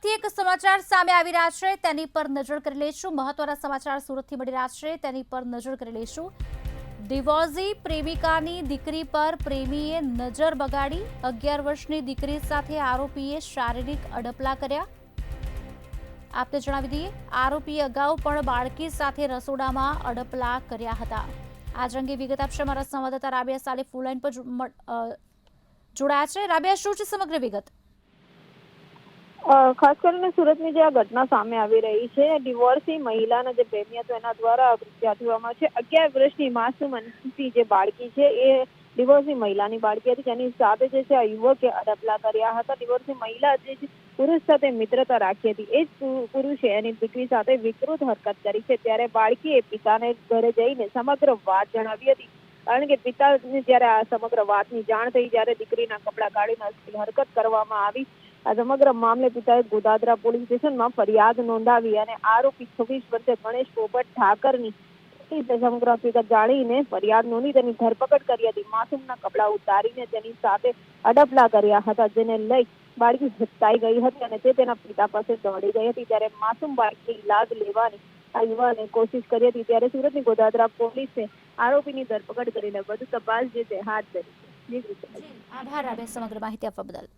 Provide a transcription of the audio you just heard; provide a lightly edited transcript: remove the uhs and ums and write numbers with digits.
સુરતથી એક સમાચાર સામે આવી રહ્યા છે, તેની પર નજર કરી લઈશું। મહત્વના સમાચાર સુરતથી મળી રહ્યા છે, તેની પર નજર કરી લઈશું। ડિવોર્સી પ્રેમિકાની દીકરી પર પ્રેમીએ નજર બગાડી। 11 વર્ષની દીકરી સાથે આરોપીએ શારીરિક અડપલા કર્યા। આપને જણાવી દઈએ, આરોપીએ અગાઉ પણ બાળકી સાથે રસોડામાં અડપલા કર્યા હતા। આ અંગે વિગત આપશે અમારા સંવાદદાતા રાબિયા સાલે ફોન લાઈન પર જોડાયા છે। રાબિયા, શું છે સમગ્ર વિગત? ખાસ કરીને સુરતની જે આ ઘટના સામે આવી રહી છે, ડિવોર્સી મહિલાના જે પ્રેમી હતો એના દ્વારા કૃત્ય આચરવામાં છે। 11 વર્ષની માસૂમ અંશી જે બાળકી છે એ ડિવોર્સી મહિલાની બાળકી હતી, જેની સાથે જે છે આ યુવકે અડપલા કર્યા હતા। ડિવોર્સી મહિલા જે પુરુષ સાથે મિત્રતા રાખી હતી, એ જ પુરુષે એની દીકરી સાથે વિકૃત હરકત કરી છે। ત્યારે બાળકીએ પિતાને ઘરે જઈને સમગ્ર વાત જણાવી હતી, કારણ કે પિતાને જ્યારે આ સમગ્ર વાતની જાણ થઈ, ત્યારે દીકરીના કપડાં કાઢીને અશ્લીલ હરકત કરવામાં આવી। આ સમગ્ર મામલે પિતાએ ગોધાદરા પોલીસ સ્ટેશનમાં ફરિયાદ નોંધાવી અને આરોપી 26 વર્ષે ગણેશ પોપટ ઠાકરની સમગ્ર હકીકત જાણીને ફરિયાદ નોંધી તેની ધરપકડ કરી હતી। માસૂમના કપડાં ઉતારીને તેની સાથે અડપલા કર્યા હતા, જેને લઈ બાળકી ઝટકાઈ ગઈ હતી અને તે તેના પિતા પાસે દોડી ગઈ હતી। ત્યારે માસૂમ બાળકીની લાજ લેવાની આ યુવાને કોશિશ કરી હતી, ત્યારે સુરતની ગોધાદરા પોલીસે આરોપીની ધરપકડ કરીને વધુ તપાસ જે છે હાથ ધરી છે। આભાર રાબિયા, સમગ્ર માહિતી આપવા બદલ।